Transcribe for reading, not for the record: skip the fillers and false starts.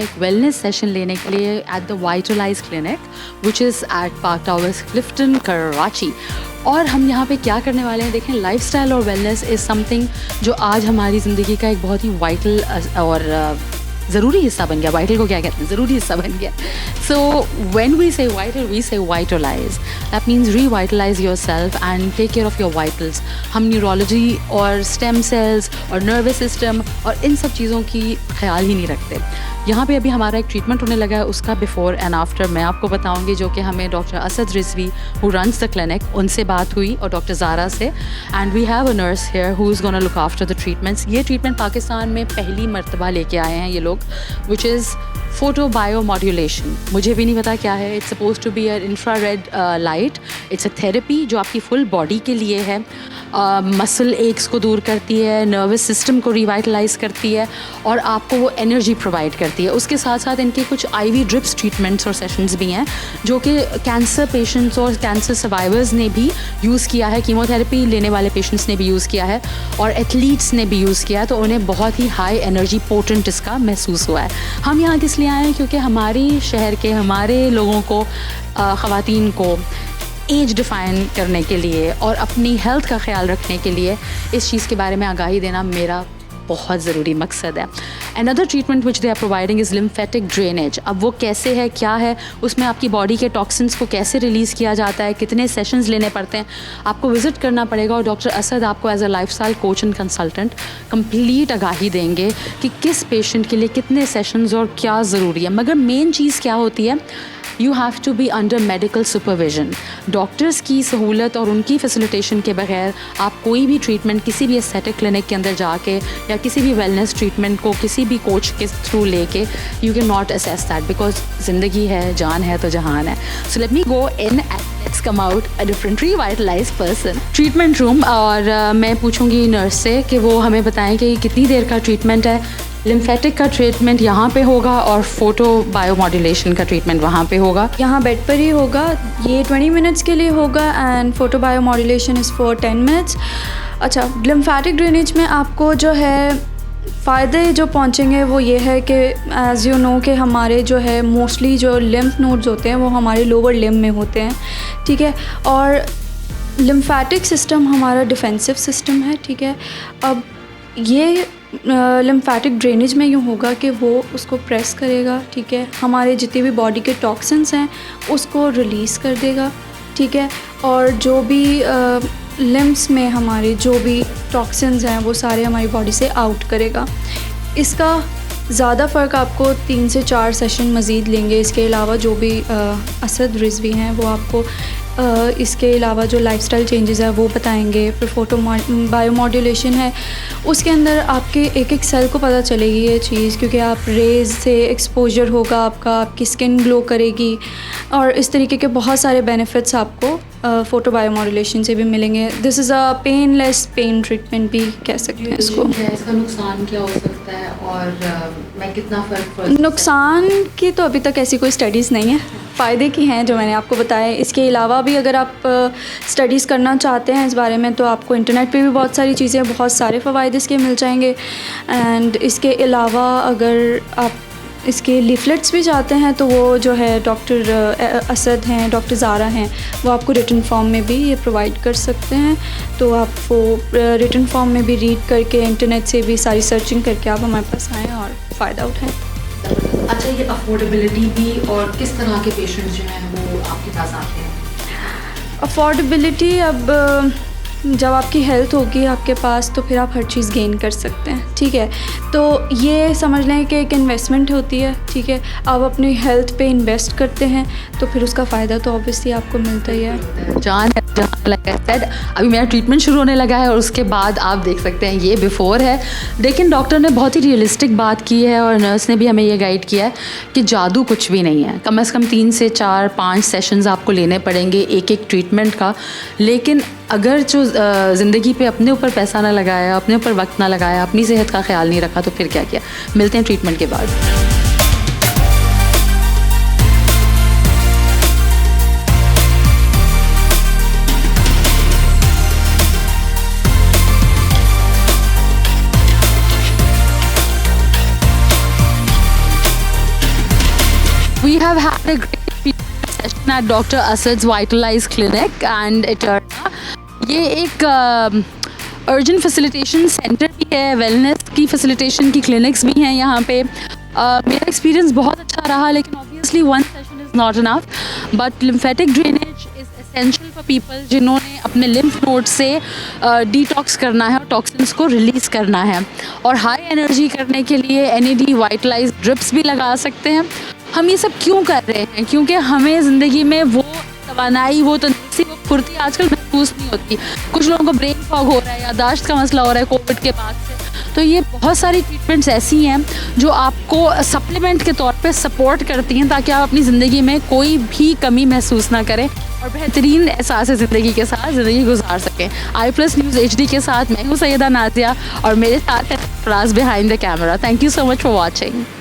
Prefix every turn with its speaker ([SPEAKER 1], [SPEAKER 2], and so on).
[SPEAKER 1] एक wellness session लेने के लिए at the vitalize clinic which is at Park Towers Clifton Karachi. और हम यहाँ पे क्या करने वाले हैं, देखें, लाइफस्टाइल और वेलनेस इज़ समथिंग जो आज हमारी ज़िंदगी का एक बहुत ही वाइटल और ज़रूरी हिस्सा बन गया। वाइटल को क्या कहते हैं, ज़रूरी हिस्सा बन गया। So when we say vital, we say vitalize, that means revitalize your self and take care of your vitals. हम न्यूरोलॉजी और स्टेम सेल्स और नर्वस सिस्टम और इन सब चीज़ों की ख्याल ही नहीं रखते। यहाँ पे अभी हमारा एक ट्रीटमेंट होने लगा है, उसका बिफ़ोर एंड आफ्टर मैं आपको बताऊँगी, जो कि हमें doctor Asad Rizvi who runs the clinic, उनसे बात हुई और डॉक्टर ज़ारा से। And we have a nurse here who is gonna look after the treatments. ये ट्रीटमेंट पाकिस्तान में पहली मर्तबा लेके आए हैं ये लोग, विच इज़ फोटो बायोमॉड्यूलेशन। मुझे भी नहीं पता क्या है। It's suppose to be a infrared light. It's a therapy जो आपकी फुल बॉडी के लिए है। मसल एक्स को दूर करती है, नर्वस सिस्टम को रिवाइटलाइज करती है और आपको वो एनर्जी प्रोवाइड करती है। उसके साथ साथ इनके कुछ आईवी ड्रिप्स ट्रीटमेंट्स और सेशंस भी हैं जो कि कैंसर पेशेंट्स और कैंसर सर्वाइवर्स ने भी यूज़ किया है, कीमोथेरेपी लेने वाले पेशेंट्स ने भी यूज़ किया है और एथलीट्स ने भी यूज़ किया है, तो उन्हें बहुत ही हाई एनर्जी पोटेंट इसका महसूस हुआ है। हम यहाँ किस लिए आए हैं, क्योंकि हमारी शहर के हमारे लोगों को, ख़वातीन को एज डिफ़ाइन करने के लिए और अपनी हेल्थ का ख्याल रखने के लिए इस चीज़ के बारे में आगाही देना मेरा बहुत ज़रूरी मकसद है। Another treatment which they are providing is lymphatic drainage. अब वो कैसे है, क्या है, उसमें आपकी बॉडी के टॉक्सिन्स को कैसे रिलीज़ किया जाता है, कितने सेशंस लेने पड़ते हैं, आपको विज़िट करना पड़ेगा और डॉक्टर असद आपको as a lifestyle coach and consultant complete आगाही देंगे कि किस पेशेंट के लिए कितने सेशंस और क्या ज़रूरी है। मगर मेन चीज़ क्या होती है, you have to be under medical supervision. Doctors की सहूलत और उनकी फैसिलिटेशन के बगैर आप कोई भी ट्रीटमेंट किसी भी एस्थेटिक क्लिनिक के अंदर जाके या किसी भी वेलनेस ट्रीटमेंट को किसी भी कोच के थ्रू लेके you can not assess that, because ज़िंदगी है, जान है तो जहान है। So let me go in and let's come out a different revitalise person. Treatment room, और मैं पूछूंगी नर्स से कि वो हमें बताएं कि कितनी देर का ट्रीटमेंट है। लिम्फेटिक का ट्रीटमेंट यहाँ पे होगा और फोटो बायोमॉड्यूलेशन का ट्रीटमेंट वहाँ पे होगा।
[SPEAKER 2] यहाँ बेड पर ही होगा। ये 20 मिनट्स के लिए होगा and photobiomodulation is for 10 minutes. अच्छा, लिम्फेटिक ड्रेनेज में आपको जो है फ़ायदे जो पहुँचेंगे वो ये है कि एज़ यू नो कि हमारे जो है मोस्टली जो लिम्फ नोड्स होते हैं वो हमारे लोअर लिम्ब में होते हैं, ठीक है। और लिम्फेटिक सिस्टम हमारा डिफेंसिव सिस्टम है, ठीक है। अब ये लिम्फेटिक ड्रेनेज में यूँ होगा कि वो उसको प्रेस करेगा, ठीक है, हमारे जितने भी बॉडी के टॉक्सिन्स हैं उसको रिलीज़ कर देगा, ठीक है। और जो भी लिम्स में हमारे जो भी टॉक्सिन्स हैं वो सारे हमारी बॉडी से आउट करेगा। इसका ज़्यादा फ़र्क आपको 3 से 4 सेशन मज़ीद लेंगे। इसके अलावा जो भी असद रिजवी हैं वो आपको इसके अलावा जो लाइफस्टाइल चेंजेस है वो बताएंगे। फिर फोटो बायोमॉड्यूलेशन है, उसके अंदर आपके एक एक सेल को पता चलेगी ये चीज़, क्योंकि आप रेज़ से एक्सपोजर होगा आपका, आपकी स्किन ग्लो करेगी और इस तरीके के बहुत सारे बेनिफिट्स आपको फ़ोटो बायोमॉड्यूलेशन से भी मिलेंगे। This is a painless pain treatment भी कह सकते हैं इसको।
[SPEAKER 1] इसका नुकसान क्या हो सकता है और मैं कितना फ़र्क
[SPEAKER 2] नुकसान की तो अभी तक ऐसी कोई स्टडीज़ नहीं है, फ़ायदे की हैं जो मैंने आपको बताया। इसके अलावा भी अगर आप स्टडीज़ करना चाहते हैं इस बारे में तो आपको इंटरनेट पे भी बहुत सारी चीज़ें, बहुत सारे फ़वाइद इसके मिल जाएंगे। एंड इसके अलावा अगर आप इसके लीफलेट्स भी चाहते हैं तो वो जो है डॉक्टर असद हैं, डॉक्टर ज़ारा हैं, वो आपको रिटन फॉर्म में भी ये प्रोवाइड कर सकते हैं। तो आप वो रिटन फॉर्म में भी रीड करके इंटरनेट से भी सारी सर्चिंग करके आप हमारे पास आएँ और फ़ायदा उठाएँ।
[SPEAKER 1] अच्छा, ये अफोर्डेबिलिटी भी और किस तरह के पेशेंट्स जो हैं वो आपके पास आते हैं?
[SPEAKER 2] अफोर्डेबिलिटी, अब जब आपकी हेल्थ होगी आपके पास तो फिर आप हर चीज़ गेन कर सकते हैं, ठीक है। तो ये समझ लें कि एक इन्वेस्टमेंट होती है, ठीक है। आप अपनी हेल्थ पे इन्वेस्ट करते हैं तो फिर उसका फ़ायदा तो ऑब्वियसली आपको मिलता ही है।
[SPEAKER 1] जान है, लाइक आई सेड, अभी मेरा ट्रीटमेंट शुरू होने लगा है और उसके बाद आप देख सकते हैं ये बिफ़ोर है। लेकिन डॉक्टर ने बहुत ही रियलिस्टिक बात की है और नर्स ने भी हमें ये गाइड किया है कि जादू कुछ भी नहीं है। कम से कम 3 से 4, 5 सेशंस आपको लेने पड़ेंगे एक एक ट्रीटमेंट का। लेकिन अगर जो ज़िंदगी पे अपने ऊपर पैसा ना लगाया, अपने ऊपर वक्त ना लगाया, अपनी सेहत का ख्याल नहीं रखा तो फिर क्या किया। मिलते हैं ट्रीटमेंट के बाद। location at Dr. Asad's Vitalize Clinic and Eterna. ये एक अर्जेंट फैसिलिटेशन सेंटर भी है, वेलनेस की फैसिलिटेशन की क्लिनिक्स भी हैं यहाँ पे. मेरा एक्सपीरियंस बहुत अच्छा रहा, लेकिन obviously one session is not enough, but lymphatic drainage is essential for people जिन्होंने अपने लिम्फ नोड से डिटॉक्स करना है और टॉक्सिन्स को रिलीज़ करना है. और हाई एनर्जी करने के लिए NAD वाइटलाइज ड्रिप्स भी लगा सकते हैं. हम ये सब क्यों कर रहे हैं? क्योंकि हमें ज़िंदगी में वो तवानाई, वो तंदुरुस्ती, वो फुर्ती आजकल महसूस नहीं होती. कुछ लोगों को ब्रेन फॉग हो रहा है, यादाश्त का मसला हो रहा है कोविड के बाद से. तो ये बहुत सारी ट्रीटमेंट्स ऐसी हैं जो आपको सप्लीमेंट के तौर पे सपोर्ट करती हैं ताकि आप अपनी ज़िंदगी में कोई भी कमी महसूस ना करें और बेहतरीन एहसास ज़िंदगी के साथ ज़िंदगी गुजार सकें. i+ न्यूज़ HD के साथ मैं हूँ सैयदा नाज़िया और मेरे साथ है Faraz behind the camera. Thank you so much for watching.